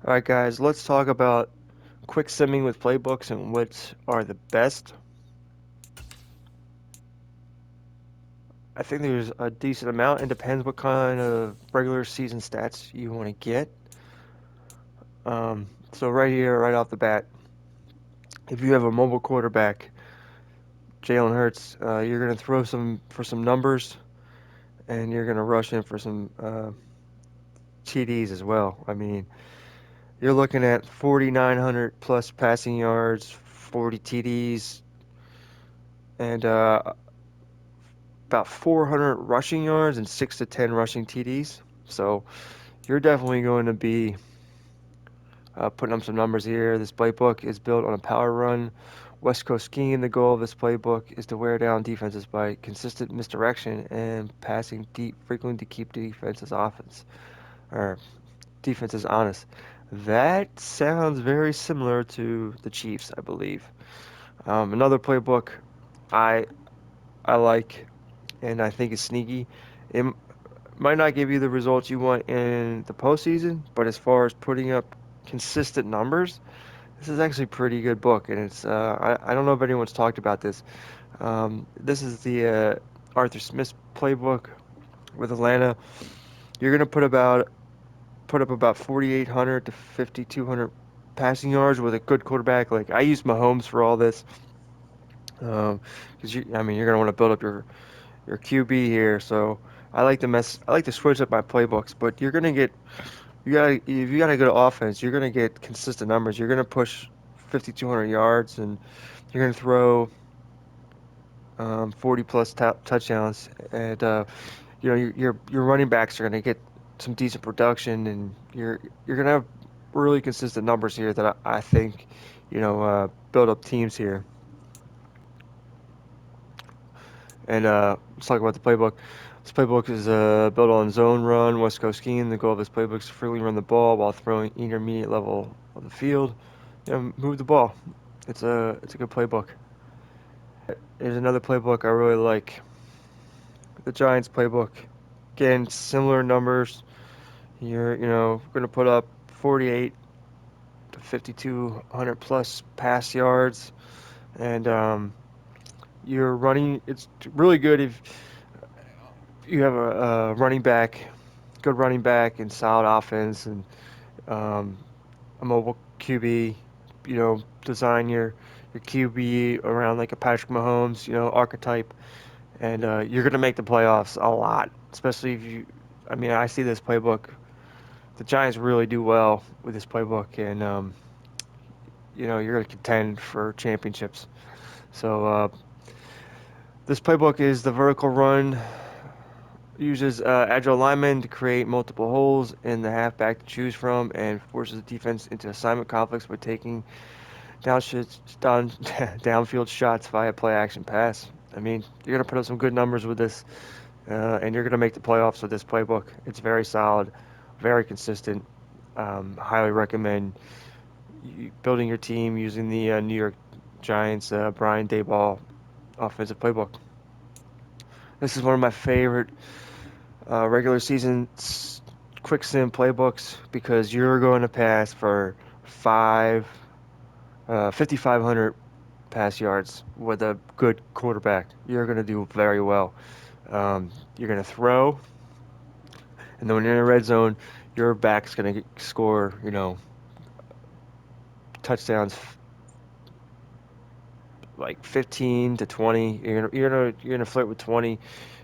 All right, guys, let's talk about quick simming with playbooks and which are the best. I think there's a decent amount. It depends what kind of regular season stats you want to get. So right here, right off the bat, if you have a mobile quarterback, Jalen Hurts, you're going to throw some for some numbers, and you're going to rush in for some TDs as well. I mean, you're looking at 4,900 plus passing yards, 40 TDs, and about 400 rushing yards and 6 to 10 rushing TDs. So you're definitely going to be putting up some numbers here. This playbook is built on a power run, West Coast scheme. The goal of this playbook is to wear down defenses by consistent misdirection and passing deep frequently to keep defenses honest. That sounds very similar to the Chiefs, I believe. Another playbook I I like and I think is sneaky. It might not give you the results you want in the postseason, but as far as putting up consistent numbers, this is actually a pretty good book. And I don't know if anyone's talked about this. This is the Arthur Smith playbook with Atlanta. You're gonna put up about 4,800 to 5,200 passing yards with a good quarterback. Like I use Mahomes for all this, because I mean, you're gonna want to build up your QB here. So I like to switch up my playbooks, but if you got a good offense, you're gonna get consistent numbers. You're gonna push 5,200 yards, and you're gonna throw 40 plus touchdowns, and your running backs are gonna get some decent production, and you're gonna have really consistent numbers here that I think build up teams here. And let's talk about the playbook. This playbook is built on zone run, West Coast scheme. The goal of this playbook is to freely run the ball while throwing intermediate level of the field. Move the ball. It's a good playbook. There's another playbook I really like. The Giants playbook. Again, similar numbers. You're going to put up 48 to 5,200 plus pass yards, and you're running. It's really good if you have a running back, good running back, and solid offense, and um, a mobile QB. Design your QB around like a Patrick Mahomes, archetype, and you're gonna make the playoffs a lot. Especially if you, I mean, I see this playbook. The Giants really do well with this playbook, and you're gonna contend for championships. So this playbook is the vertical run. Uses agile linemen to create multiple holes in the halfback to choose from, and forces the defense into assignment conflicts by taking downfield shots via play action pass. I mean, you're gonna put up some good numbers with this, and you're gonna make the playoffs with this playbook. It's very solid, very consistent. Highly recommend building your team using the New York Giants Brian Daboll offensive playbook. This is one of my favorite regular season quick sim playbooks because you're going to pass for 5,500 pass yards with a good quarterback. You're going to do very well. You're going to throw, and then when you're in the red zone, your back's going to score, touchdowns like 15 to 20. You're gonna flirt with 20,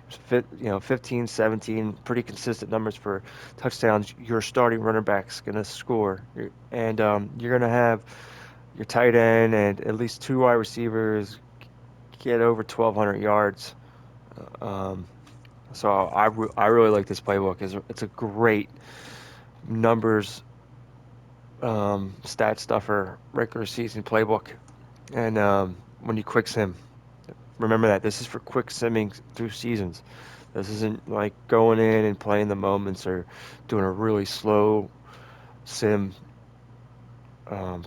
15, 17, pretty consistent numbers for touchdowns. Your starting running back's gonna score, and you're gonna have your tight end and at least two wide receivers get over 1,200 yards. Um, so I really like this playbook. It's a great numbers stat stuffer regular season playbook, and when you quick sim. Remember that this is for quick simming through seasons. This isn't like going in and playing the moments or doing a really slow sim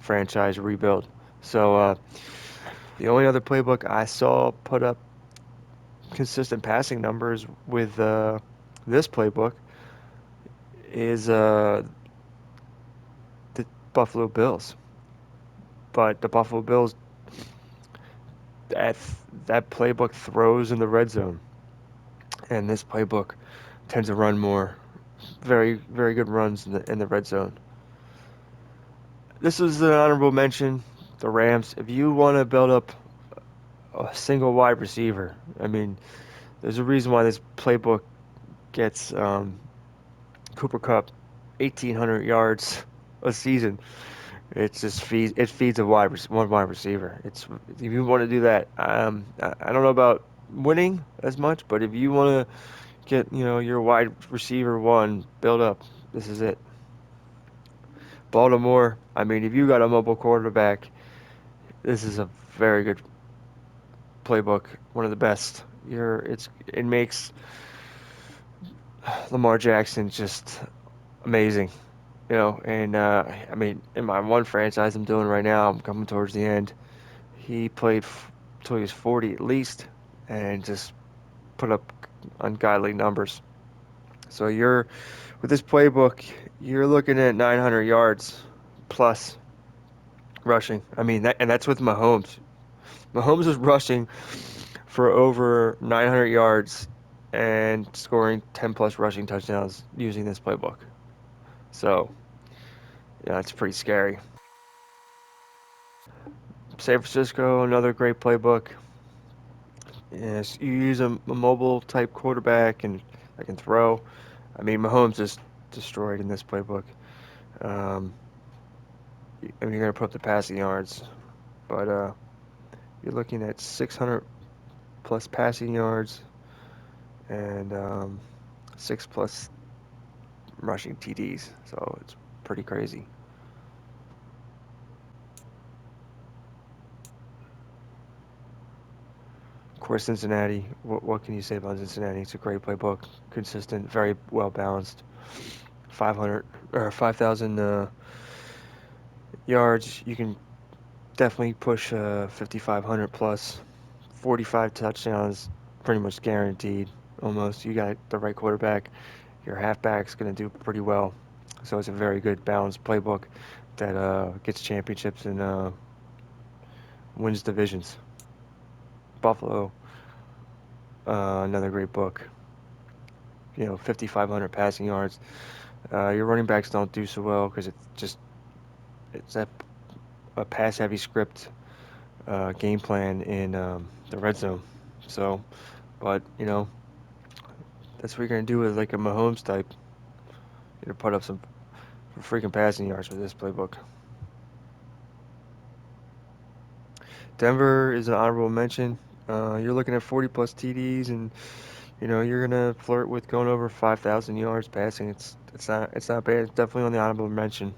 franchise rebuild. So the only other playbook I saw put up consistent passing numbers with this playbook is Buffalo Bills. But the Buffalo Bills, that that playbook throws in the red zone, and this playbook tends to run more. Very very good runs in the red zone. This is an honorable mention. The Rams. If you want to build up a single wide receiver, I mean, there's a reason why this playbook gets Cooper Cup 1,800 yards a season. It feeds one wide receiver. It's if you want to do that, I don't know about winning as much, but if you want to get your wide receiver one build up, this is it. Baltimore. I mean, if you got a mobile quarterback, this is a very good playbook. One of the best. It makes Lamar Jackson just amazing. And I mean, in my one franchise I'm doing right now, I'm coming towards the end. He played till he was 40 at least, and just put up ungodly numbers. So you're with this playbook, you're looking at 900 yards plus rushing. I mean, that's with Mahomes. Mahomes is rushing for over 900 yards and scoring 10 plus rushing touchdowns using this playbook. So yeah, it's pretty scary. San Francisco, another great playbook. Yes, you use a mobile type quarterback and that can throw. I mean, Mahomes is destroyed in this playbook. Um, I mean, you're going to put up the passing yards, but you're looking at 600 plus passing yards and six plus rushing TDs. So it's pretty crazy. Of course, Cincinnati. What can you say about Cincinnati? It's a great playbook, consistent, very well balanced. 500 or 5,000 yards. You can definitely push 5,500 plus. 45 touchdowns, pretty much guaranteed. Almost. You got the right quarterback. Your halfback's going to do pretty well. So it's a very good balanced playbook that gets championships and wins divisions. Buffalo, another great book. 5,500 passing yards. Your running backs don't do so well because it's a pass heavy script game plan in the red zone. So, but that's what you're gonna do with like a Mahomes type. You're gonna put up some freaking passing yards with this playbook. Denver is an honorable mention. You're looking at 40 plus TDs, and you're gonna flirt with going over 5,000 yards passing. It's not bad. It's definitely on the honorable mention.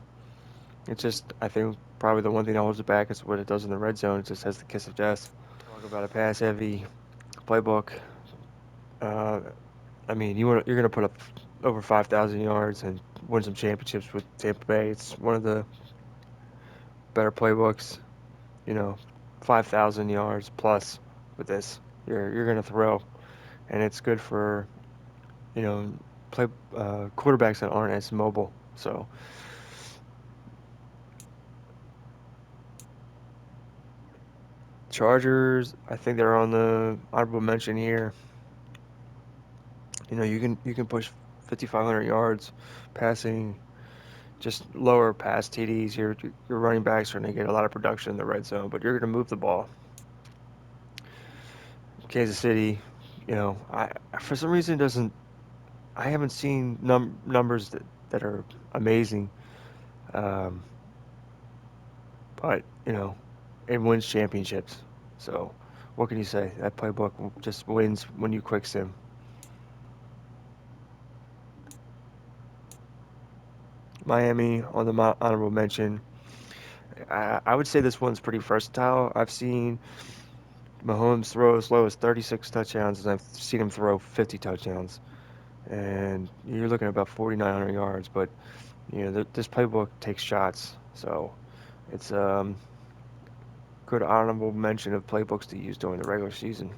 It's just I think probably the one thing that holds it back is what it does in the red zone. It just has the kiss of death. Talk about a pass heavy playbook. Uh, I mean, you're gonna put up over 5,000 yards and win some championships with Tampa Bay. It's one of the better playbooks. You know, 5,000 yards plus with this. You're gonna throw, and it's good for you know play quarterbacks that aren't as mobile. So Chargers, I think they're on the honorable mention here. You can push 5,500 yards passing, just lower pass TDs. Your running backs are going to get a lot of production in the red zone, but you're going to move the ball. Kansas City, I for some reason doesn't. I haven't seen numbers that are amazing, um, but it wins championships. So what can you say? That playbook just wins when you quick sim. Miami on the honorable mention. I would say this one's pretty versatile. I've seen Mahomes throw as low as 36 touchdowns, and I've seen him throw 50 touchdowns. And you're looking at about 4,900 yards, but this playbook takes shots, so it's good honorable mention of playbooks to use during the regular season.